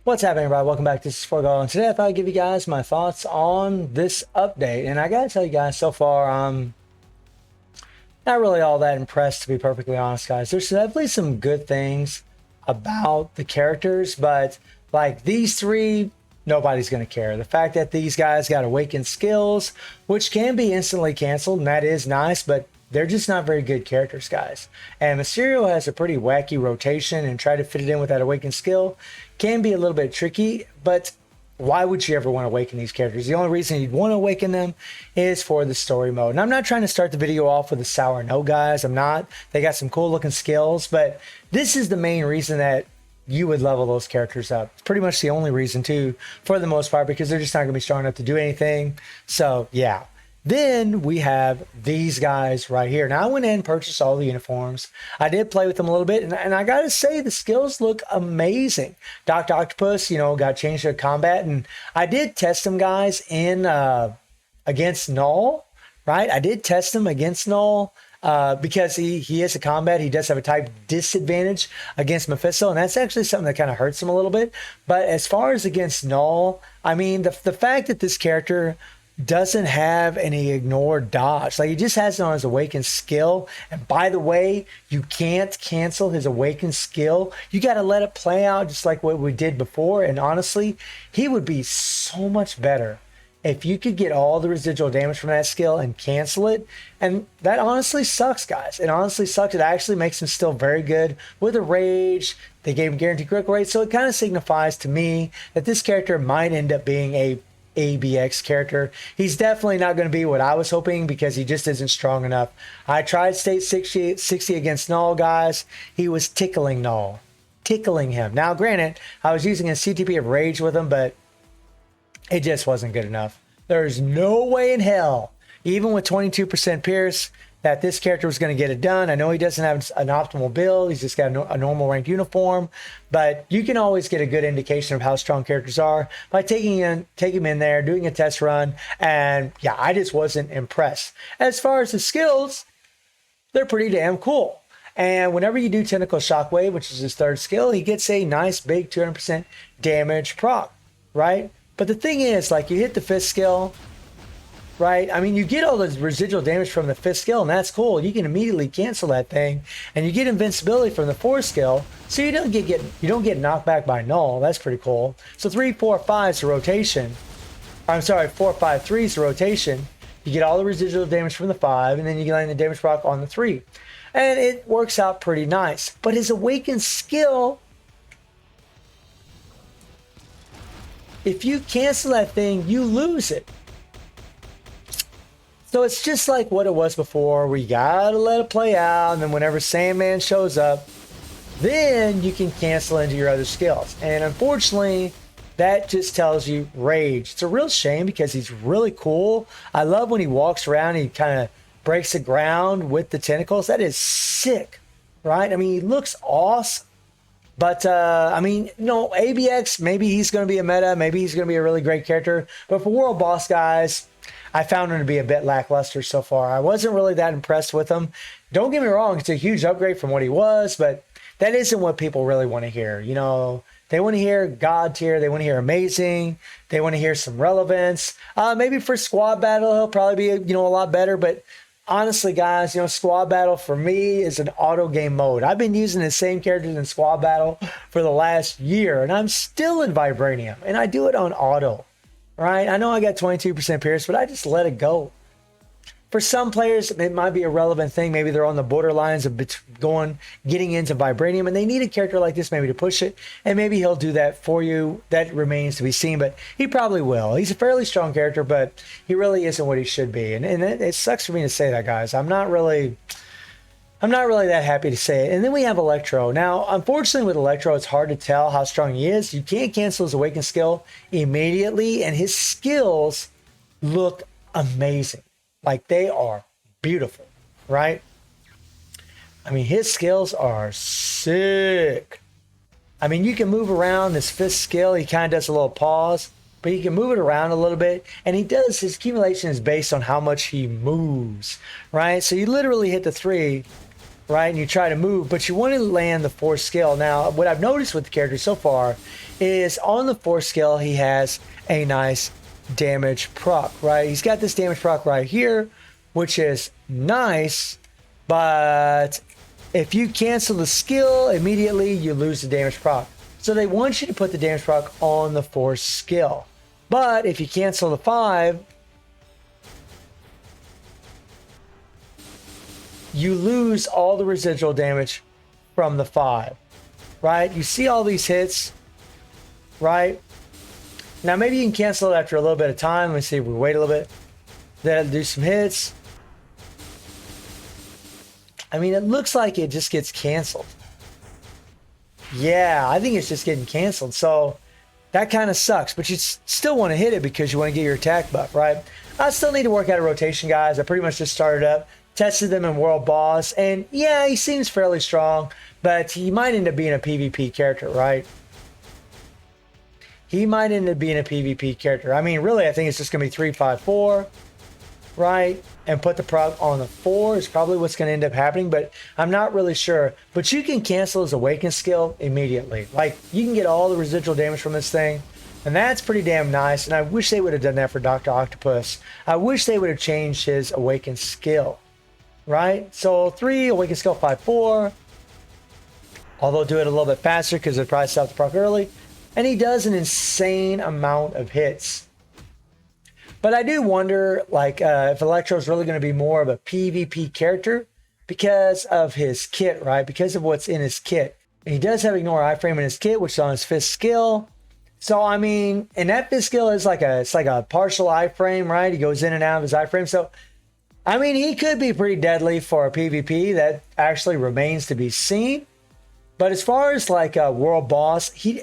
What's happening, everybody? Welcome back. This is Forgo, and today I thought I'd give you guys my thoughts on this update. And I gotta tell you guys, so far, I'm not really all that impressed, to be perfectly honest, guys. There's definitely some good things about the characters, but like these three, nobody's gonna care. The fact that these guys got awakened skills, which can be instantly canceled, and that is nice, but they're just not very good characters, guys. And Mysterio has a pretty wacky rotation, and try to fit it in with that awakened skill can be a little bit tricky, but why would you ever want to awaken these characters? The only reason you'd want to awaken them is for the story mode. And I'm not trying to start the video off with a sour no, guys. I'm not. They got some cool looking skills, but this is the main reason that you would level those characters up. It's pretty much the only reason too, for the most part, because they're just not going to be strong enough to do anything. So yeah. Then we have these guys right here. Now I went in and purchased all the uniforms. I did play with them a little bit, and I gotta say the skills look amazing. Dr. Octopus, got changed to combat, and I did test them, guys, in against Null, right? I did test him against Null because he is a combat. He does have a type disadvantage against Mephisto, and that's actually something that kind of hurts him a little bit. But as far as against Null, I mean, the fact that this character doesn't have any ignored dodge, like he just has it on his awakened skill. And by the way, you can't cancel his awakened skill. You got to let it play out just like what we did before. And honestly, he would be so much better if you could get all the residual damage from that skill and cancel it. And that honestly sucks, guys. It honestly sucks. It actually makes him still very good with a rage. They gave him guaranteed critical rate, so it kind of signifies to me that this character might end up being a ABX character. He's definitely not going to be what I was hoping, because he just isn't strong enough. I tried state 60 against Null, guys. He was tickling Null, tickling him. Now granted, I was using a CTP of Rage with him, but it just wasn't good enough. There's no way in hell, even with 22% Pierce, that this character was going to get it done. I know he doesn't have an optimal build. He's just got a normal ranked uniform, but you can always get a good indication of how strong characters are by taking him in there, doing a test run. And yeah, I just wasn't impressed. As far as the skills, they're pretty damn cool. And whenever you do Tentacle Shockwave, which is his third skill, he gets a nice big 200% damage proc, right? But the thing is, like, you hit the fifth skill, right? I mean, you get all the residual damage from the fifth skill, and that's cool. You can immediately cancel that thing, and you get invincibility from the fourth skill, so you don't get knocked back by Null. That's pretty cool. So 3, 4, 5 is the rotation. I'm sorry, 4, 5, 3 is the rotation. You get all the residual damage from the 5, and then you get the damage proc on the 3, and it works out pretty nice. But his awakened skill, if you cancel that thing, you lose it. So it's just like what it was before. We gotta let it play out, and then whenever Sandman shows up, then you can cancel into your other skills. And unfortunately, that just tells you Rage. It's a real shame, because he's really cool. I love when he walks around, he kind of breaks the ground with the tentacles. That is sick, right? I mean, he looks awesome. But, I mean, ABX, maybe he's going to be a meta. Maybe he's going to be a really great character. But for World Boss, guys, I found him to be a bit lackluster so far. I wasn't really that impressed with him. Don't get me wrong, it's a huge upgrade from what he was, but that isn't what people really want to hear. They want to hear God tier. They want to hear amazing. They want to hear some relevance. Maybe for squad battle, he'll probably be, a lot better. But honestly, guys, squad battle for me is an auto game mode. I've been using the same characters in squad battle for the last year, and I'm still in Vibranium, and I do it on auto. Right? I know I got 22% Pierce, but I just let it go. For some players, it might be a relevant thing. Maybe they're on the borderlines of getting into Vibranium, and they need a character like this maybe to push it, and maybe he'll do that for you. That remains to be seen, but he probably will. He's a fairly strong character, but he really isn't what he should be. And it sucks for me to say that, guys. I'm not really that happy to say it. And then we have Electro. Now, unfortunately with Electro, it's hard to tell how strong he is. You can't cancel his awakened skill immediately, and his skills look amazing. Like, they are beautiful, right? I mean, his skills are sick. I mean, you can move around this fifth skill. He kind of does a little pause, but he can move it around a little bit. And his accumulation is based on how much he moves, right? So you literally hit the 3, right? And you try to move, but you want to land the 4 skill. Now, what I've noticed with the character so far is on the 4 skill, he has a nice damage proc, right? He's got this damage proc right here, which is nice, but if you cancel the skill immediately, you lose the damage proc. So they want you to put the damage proc on the 4 skill. But if you cancel the 5, you lose all the residual damage from the 5, right? You see all these hits, right? Now maybe you can cancel it after a little bit of time. Let me see if we wait a little bit. Then do some hits. I mean, it looks like it just gets canceled. Yeah, I think it's just getting canceled. So that kind of sucks, but you still want to hit it because you want to get your attack buff, right? I still need to work out a rotation, guys. I pretty much just started up, tested them in World Boss, and yeah, he seems fairly strong, but he might end up being a PvP character, right? He might end up being a PvP character. I mean, really, I think it's just going to be 3-5-4, right? And put the proc on the 4 is probably what's going to end up happening, but I'm not really sure. But you can cancel his Awaken skill immediately. Like, you can get all the residual damage from this thing, and that's pretty damn nice, and I wish they would have done that for Dr. Octopus. I wish they would have changed his Awaken skill, right? So 3, Awaken skill 5-4, although do it a little bit faster because it probably stopped the proc early, and he does an insane amount of hits. But I do wonder, like, if Electro is really going to be more of a PvP character because of his kit, right? Because of what's in his kit. And he does have Ignore Iframe in his kit, which is on his 5th skill. So, I mean, and that 5th skill is like a partial iframe, right? He goes in and out of his iframe. So, I mean, he could be pretty deadly for a PvP. That actually remains to be seen. But as far as like a world boss, he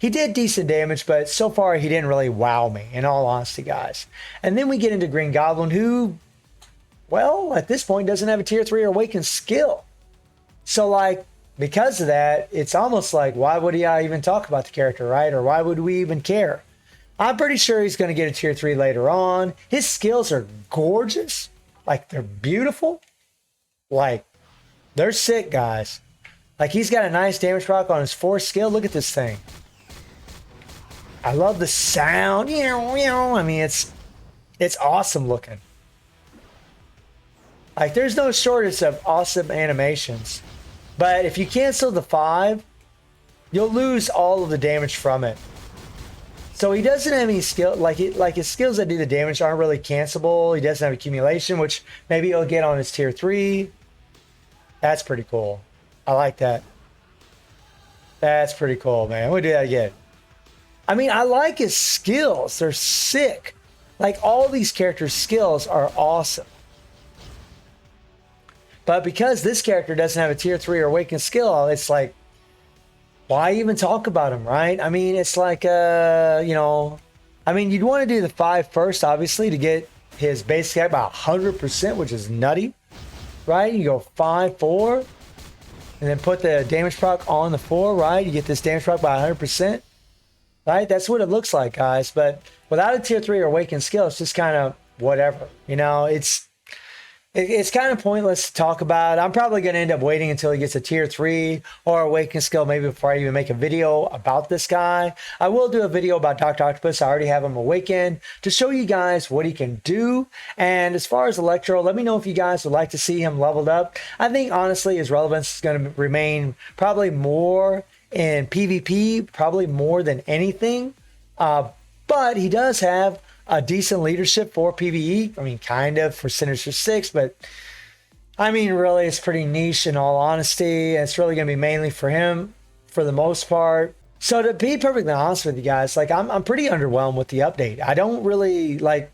did decent damage, but so far he didn't really wow me, in all honesty, guys. And then we get into Green Goblin, who, well, at this point doesn't have a tier 3 Awakened skill. So, like, because of that, it's almost like, why would I even talk about the character, right? Or why would we even care? I'm pretty sure he's going to get a tier 3 later on. His skills are gorgeous. Like, they're beautiful. Like, they're sick, guys. Like, he's got a nice damage proc on his 4th skill. Look at this thing. I love the sound. I mean, it's awesome looking. Like, there's no shortage of awesome animations. But if you cancel the 5, you'll lose all of the damage from it. So he doesn't have any skill. Like his skills that do the damage aren't really cancelable. He doesn't have accumulation, which maybe he'll get on his tier 3. That's pretty cool. I like that. That's pretty cool, man. We'll do that again. I mean, I like his skills. They're sick. Like, all these characters' skills are awesome. But because this character doesn't have a tier 3 or Awakened skill, it's like, why even talk about him, right? I mean, it's like, you know, I mean, you'd want to do the 5 first, obviously, to get his base attack by 100%, which is nutty, right? You go 5, 4, and then put the damage proc on the 4, right? You get this damage proc by 100%, right? That's what it looks like, guys. But without a tier 3 or Awakened skill, it's just kind of whatever. You know, it's kind of pointless to talk about. I'm probably going to end up waiting until he gets a tier 3 or Awakened skill, maybe before I even make a video about this guy. I will do a video about Dr. Octopus. I already have him awakened to show you guys what he can do. And as far as Electro, let me know if you guys would like to see him leveled up. I think, honestly, his relevance is going to remain probably more in PvP, probably more than anything. But he does have a decent leadership for PvE. I mean, kind of for Sinister 6, but I mean, really, it's pretty niche in all honesty. And it's really going to be mainly for him for the most part. So to be perfectly honest with you guys, like, I'm pretty underwhelmed with the update. I don't really like,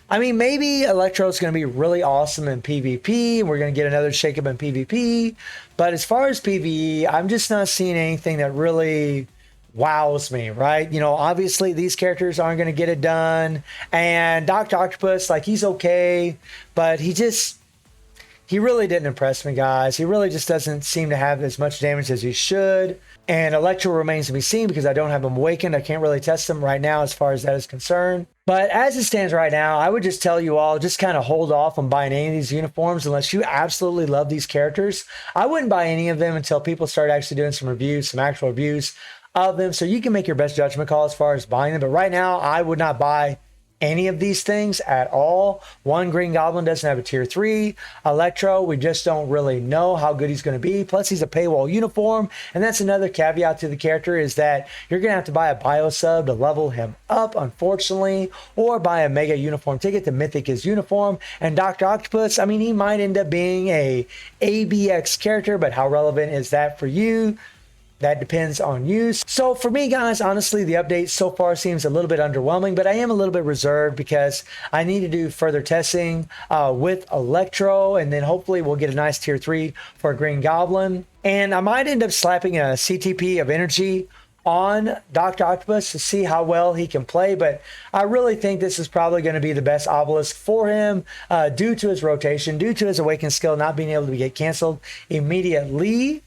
I mean, maybe Electro is going to be really awesome in PvP, and we're going to get another shakeup in PvP. But as far as PvE, I'm just not seeing anything that really wows me, right? You know, obviously these characters aren't going to get it done, and Dr. Octopus, like, he's okay, but he he really didn't impress me, guys. He really just doesn't seem to have as much damage as he should. And Electro remains to be seen because I don't have him awakened. I can't really test him right now as far as that is concerned. But as it stands right now, I would just tell you all, just kind of hold off on buying any of these uniforms unless you absolutely love these characters. I wouldn't buy any of them until people start actually doing some reviews, some actual reviews of them, so you can make your best judgment call as far as buying them. But right now, I would not buy any of these things at all. One, Green Goblin doesn't have a tier 3. Electro, we just don't really know how good he's going to be. Plus, he's a paywall uniform. And that's another caveat to the character, is that you're going to have to buy a bio sub to level him up, unfortunately, or buy a mega uniform ticket to mythic his uniform. And Dr. Octopus, I mean, he might end up being a ABX character, but how relevant is that for you? That depends on you. So for me, guys, honestly, the update so far seems a little bit underwhelming, but I am a little bit reserved because I need to do further testing with Electro, and then hopefully we'll get a nice tier 3 for a Green Goblin. And I might end up slapping a CTP of energy on Dr. Octopus to see how well he can play, but I really think this is probably going to be the best obelisk for him due to his rotation, due to his awakened skill not being able to get canceled immediately.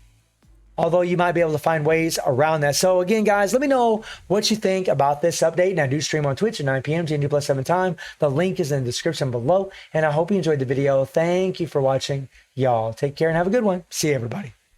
Although you might be able to find ways around that. So again, guys, let me know what you think about this update. And I do stream on Twitch at 9 p.m. GMT+7 time. The link is in the description below. And I hope you enjoyed the video. Thank you for watching. Y'all take care and have a good one. See you, everybody.